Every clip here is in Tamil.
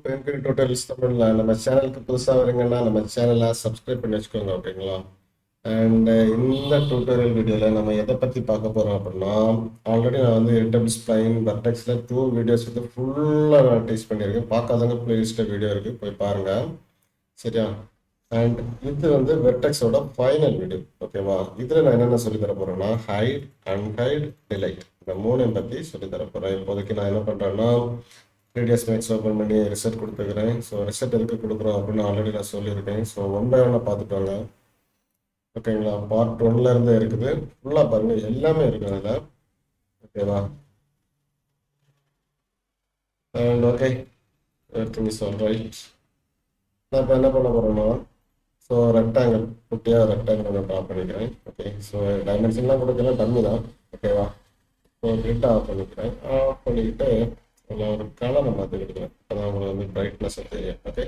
டு என்கரேஜ் டோட்டல்ஸ் தமிழ்ல நம்ம சேனலுக்கு புதுசாக வரீங்கன்னா நம்ம சேனலை சப்ஸ்கிரைப் பண்ணி வச்சுக்கோங்க ஓகேங்களா. அண்ட் இந்த டியூட்டோரியல் வீடியோவில் நம்ம எதை பற்றி பார்க்க போகிறோம் அப்படின்னா, ஆல்ரெடி நான் வந்து எடிட்டபிள் ஸ்ப்ளைன் வெர்டெக்ஸில் 2 வீடியோஸ் வந்து ஃபுல்லாக நான் டீச் பண்ணியிருக்கேன். பார்க்காதவங்க பிளேலிஸ்ட்டில் வீடியோ இருக்குது, போய் பாருங்கள் சரியா. அண்ட் இது வந்து வெர்டெக்ஸோட ஃபைனல் வீடியோ ஓகேவா. இதில் நான் என்னென்ன சொல்லி தர போகிறேன்னா, ஹைட், அன்ஹைட், டிலைட் இந்த மூணையும் பற்றி சொல்லி தர போகிறேன். இப்போதைக்கு நான் என்ன பண்ணுறேன்னா, 3ds Max ஓப்பன் பண்ணி ரிசல்ட் கொடுத்துக்கிறேன். ஸோ ரிசல்ட் எதுக்கு கொடுக்குறோம் அப்படின்னு ஆல்ரெடி நான் சொல்லியிருக்கேன். ஸோ 1 by 1 பார்த்துக்கோங்க ஓகேங்களா. பார்ட் 1ல இருந்து இருக்குது, ஃபுல்லாக பாருங்க, எல்லாமே இருக்குது அதில் ஓகேவா. And okay, everything is all right. நான் இப்போ என்ன பண்ண போகிறேன்னா, ஸோ ரெக்டாங்கிள் குட்டியாக ரெக்டாங்கிள் நான் ட்ரா பண்ணிக்கிறேன். ஓகே, ஸோ டைமென்ஷன்லாம் கொடுக்கல, டம்மி தான் ஓகேவா. ஸோ கிரிட் ஆஃப் பண்ணிக்கிறேன். ஆஃப் பண்ணிக்கிட்டு நான் ஒரு கலரை மாற்றிக்கிட்டுக்கிறேன், அதான் உங்களுக்கு வந்து பிரைட்னஸ் தெரியும். Okay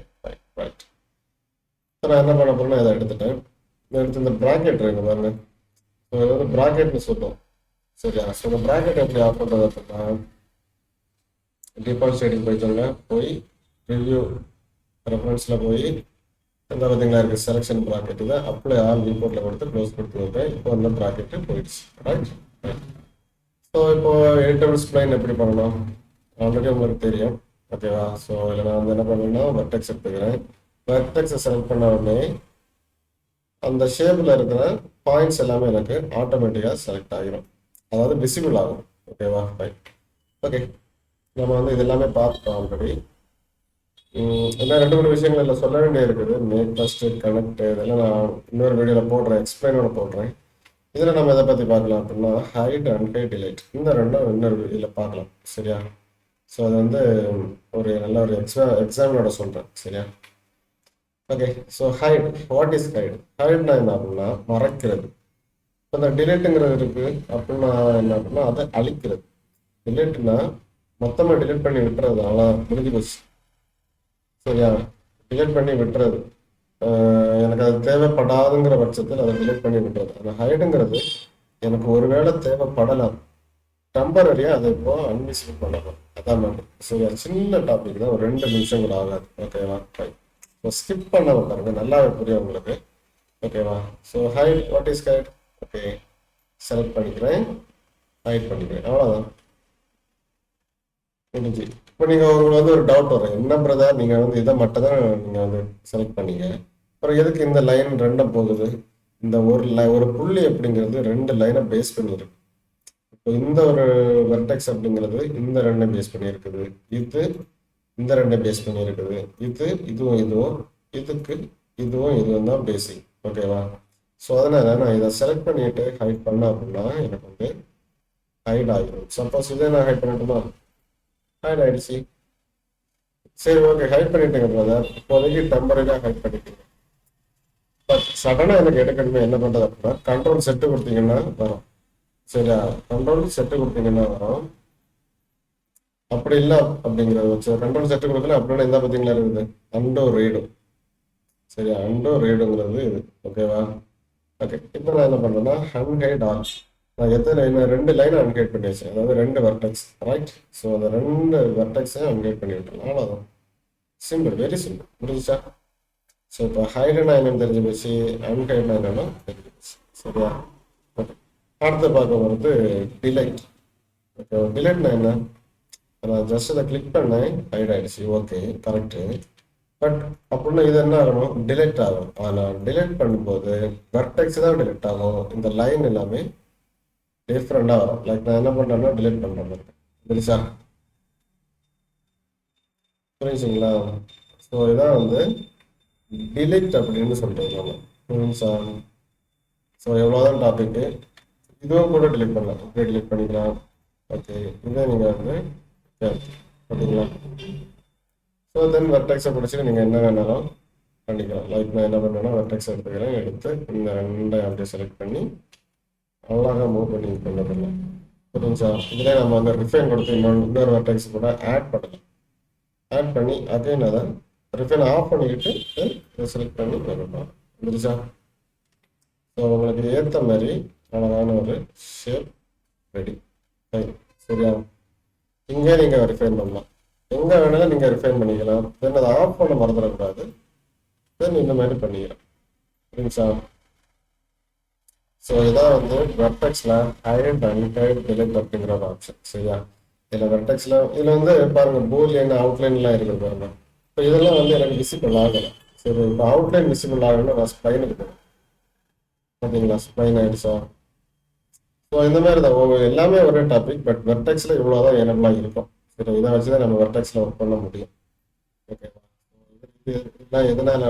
right. ஸோ நான் என்ன பண்ண போகிறேன்னா, இதை எடுத்துட்டேன். எடுத்து இந்த ப்ராக்கெட் இருக்கு பாருங்க, ஸோ இது வந்து ப்ராக்கெட்னு சொல்லுவோம் சரியா. ஸோ இந்த ப்ராக்கெட் எப்படி ஆஃப் பண்ணுறது அப்படின்னா, டிஃபால்ட் ஷேடிங் போயிட்டோங்க, போய் ரிவ்யூ ரெஃபரன்ஸில் போய் இந்த பார்த்தீங்களா இருக்குது செலெக்ஷன் ப்ராக்கெட், இதை அப்ளை ஆல் வியூபோர்ட்டில் கொடுத்து க்ளோஸ் கொடுத்து வைப்பேன். இப்போ அந்த ப்ராக்கெட்டு போயிடுச்சு ரைட். ஸோ இப்போ எடிட்டபிள் ஸ்ப்ளைன் எப்படி பண்ணணும் ஆல்ரெடி உங்களுக்கு தெரியும் ஓகேவா. ஸோ இதில் நான் வந்து என்ன பண்ணுவேன்னா, வெர்டெக்ஸ் எடுத்துக்கிறேன். வெர்டெக்ஸை செலக்ட் பண்ண உடனே அந்த ஷேப்பில் இருக்கிற பாயிண்ட்ஸ் எல்லாமே எனக்கு ஆட்டோமேட்டிக்காக செலக்ட் ஆகிடும், அதாவது விசிபிள் ஆகும் ஓகேவா. ஃபைன். ஓகே, நம்ம வந்து இது எல்லாமே பார்த்துட்டோம் ஆல்ரெடி. இன்னும் 2-3 விஷயங்கள் இதில் சொல்ல வேண்டிய இருக்குது. மேக், ஃபர்ஸ்ட், கனெக்ட் இதெல்லாம் நான் இன்னொரு வீடியோவில் போடுறேன், எக்ஸ்பிளைனோட போடுறேன். இதில் நம்ம எதை பற்றி பார்க்கலாம் அப்படின்னா, ஹைட் அண்ட் ஹைட் டிலைட் இந்த ரெண்டும் இன்னொரு இதில் பார்க்கலாம் சரியா. ஸோ அது வந்து ஒரு நல்ல ஒரு எக்ஸாம்பிளோட சொல்கிறேன் சரியா. Okay, so hide, what is hide? ஹைட்னா என்ன அப்படின்னா மறைக்கிறது. இப்போ இந்த டிலேட்டுங்கிறது இருக்குது அப்படின்னா என்ன அப்படின்னா அதை அழிக்கிறது. டிலேட்னா மொத்தமாக டிலேட் பண்ணி விட்டுறது, அவ்வளோ முடிஞ்சு போச்சு சரியா. டிலேட் பண்ணி விட்டுறது, எனக்கு அது தேவைப்படாதுங்கிற பட்சத்தில் அதை டிலேட் பண்ணி விட்டுறது. அந்த ஹைடுங்கிறது எனக்கு ஒருவேளை தேவைப்படலாம், டெம்பரரியாக அதை இப்போ அன்விசிபிள் பண்ணலாம், அதான் மேம் சரியா. சின்ன டாபிக் தான், ஒரு 2 நிமிஷங்கள் ஆகாது ஓகேவா. ஃபைன். ஸோ ஸ்கிப் பண்ண பாருங்க, நல்லாவே புரியும் உங்களுக்கு ஓகேவா. So hide, what is hide? Okay, select பண்ணிக்கிறேன், ஹைட் பண்ணிக்கிறேன், அவ்வளோதான் முடிஞ்சு. இப்போ நீங்கள் உங்களுக்கு வந்து ஒரு டவுட் வரும், என்ன பிரதர் நீங்கள் வந்து இதை மட்டும் தான் நீங்கள் வந்து செலக்ட் பண்ணீங்க, அப்புறம் எதுக்கு இந்த லைன் 2 போகுது? இந்த ஒரு புள்ளி அப்படிங்கிறது 2 லைனை பேஸ் பண்ணியிருக்கு. இப்போ இந்த ஒரு வெர்டெக்ஸ் அப்படிங்கிறது இந்த 2 பேஸ் பண்ணி இருக்குது, இது இந்த 2 பேஸ் பண்ணி இருக்குது, இதுவும் இதுக்கு இதுவும் தான் பேசிக் ஓகேவா. ஸோ அதனால நான் இதை செலக்ட் பண்ணிட்டு ஹைட் பண்ண அப்படின்னா எனக்கு வந்து ஹைட் ஆகிடும். சப்போஸ் இதே நான் ஹைட் பண்ணட்டுமா, ஹைட் ஆயிடுச்சு. சரி ஓகே, ஹைட் பண்ணிட்டேங்க பிரதர், இப்போதைக்கு டெம்பரரியாக ஹைட் பண்ணிட்டீங்க. பட் சடனாக எனக்கு எடுக்கணுமே, என்ன பண்ணுறது அப்படின்னா, கண்ட்ரோல் செட்டு கொடுத்தீங்கன்னா வரும் சரியா. கண்ட்ரோல் செட்டு கொடுத்தீங்கன்னா வரும். அப்படி இல்லை அப்படிங்கிறத வச்சு கண்ட்ரோல் செட்டு கொடுக்கல அப்படின்னா இந்த பார்த்தீங்களா இருக்குது அண்டோ ரீடு சரியா. அண்டோ ரீடுங்கிறது இது ஓகேவா. ஓகே, இப்போ நான் என்ன பண்ணுறேன்னா அன்ஹைட் ஆல், நான் எத்தனை லைன் 2 லைனை அன்ஹைட் பண்ணி வச்சேன், அதாவது 2 வெர்டெக்ஸ் ரைட். ஸோ அந்த 2 வெர்டெக்ஸையும் அன்ஹைட் பண்ணி விட்டுருலாம், அவ்வளோதான். சிம்பிள், வெரி சிம்பிள், முடிஞ்சிச்சா. ஸோ இப்போ ஹைடுனா என்னன்னு தெரிஞ்சு போச்சு, அன்ஹைட்னா என்னன்னா தெரிஞ்சு போச்சு சரியா. ஓகே, அடுத்து பார்க்க போகிறது டிலைட். ஓகே, டிலைட்னா என்ன? நான் ஜஸ்ட் அதை கிளிக் பண்ணேன், ஹைட் ஆகிடுச்சு, ஓகே கரெக்டு. பட் அப்படின்னா இது என்ன ஆகணும், டிலீட் ஆகும். ஆனால் டிலீட் பண்ணும்போது வெர்டெக்ஸ் தான் டிலீட் ஆகும், இந்த லைன் எல்லாமே டிஃப்ரெண்டாக வரும். லைக் நான் என்ன பண்ணுறேன்னா டிலீட் பண்ணுறேன், புரியுதா புரிஞ்சுங்களா. ஸோ இதான் வந்து டிலீட் அப்படின்னு சொல்லிட்டு நம்ம புரிஞ்சா. ஸோ எவ்வளோதான் டாபிக்கு, இதுவும் கூட டிலீட் பண்ணலாம், இப்படியே டிலீட் பண்ணிக்கலாம். ஓகே, இதே நீங்கள் வந்து ஓகேங்களா. ஸோ தென் வெர்டெக்ஸை பிடிச்சிட்டு நீங்கள் என்ன வேணாலும் பண்ணிக்கலாம். லைக் நான் என்ன பண்ணுறேன்னா வெர்டெக்ஸ் எடுத்துக்கிறேன், எடுத்து இந்த 2 அப்படியே செலக்ட் பண்ணி அழகாக மூவ் பண்ணி கொண்டு வரலாம் புரிஞ்சா. இதிலே நம்ம அந்த ரிஃபைன் கொடுத்து இன்னொரு வெர்டெக்ஸ் கூட ஆட் பண்ணலாம். ஆட் பண்ணி அகைன் அதை ரிஃபைன் ஆஃப் பண்ணிக்கிட்டு இதை செலக்ட் பண்ணி வரலாம், புரிஞ்சா. ஸோ உங்களுக்கு ஏற்ற மாதிரி அழகான ஒரு ஷேப் ரெடி சரியா. இங்கே நீங்கள் ரிஃபைன் பண்ணலாம் எங்க வேணாலும் நீங்க ரிஃபைன் பண்ணிக்கலாம். தென் அதை ஆஃப் பண்ண மறந்துடக்கூடாது. தென் இந்த மாதிரி பண்ணிக்கலாம். புரியுங்களா? ஸோ இதான் வந்து வெர்டெக்ஸ்ல ஹைட் அண்ட் ஹைட் டிலீட் அப்படிங்கிற ஒரு ஆப்ஷன். சரியா? இதில் வெர்டெக்ஸ்ல இதில் வந்து பாருங்க பூலியன் அவுட்லைன்லாம் இருக்குது பாருங்க. இப்போ இதெல்லாம் வந்து எனக்கு விசிபிள் ஆகலை. சரி, இப்போ அவுட்லைன் விசிபிள் ஆகணும்னா நான் ஸ்ப்ளைனுக்கு போகிறேன். ஓகேங்களா? ஸ்ப்ளைன் ஆயிடுச்சா? ஸோ இந்த மாதிரி தான் எல்லாமே ஒரே டாபிக். பட் வெர்டெக்ஸ்ல இவ்வளோதான் எனபிளாக இருக்கும். சரி, இதை வச்சு தான் நம்ம வெர்டெக்ஸ்ல ஒர்க் பண்ண முடியும். ஓகேவா? இதெல்லாம் எதனால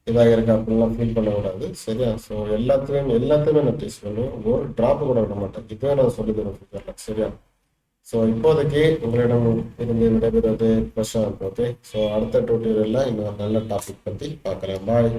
இதாக இருக்கு அப்படின்லாம் ஃபீல் பண்ணக்கூடாது. சரியா? ஸோ எல்லாத்தையுமே நான் டீச் பண்ணுவேன். ஒரு ட்ராப் கூட விட மாட்டேன். இப்போவே நான் சொல்லி தரேன் ஃபியூச்சரில். சரியா? ஸோ இப்போதைக்கு உங்களிடம் இருந்து விடைபெறுவது பிரசாந்த். ஓகே, ஸோ அடுத்த டியூட்டோரியலில் இன்னொரு நல்ல டாபிக் பற்றி பார்க்கலாம். பாய்.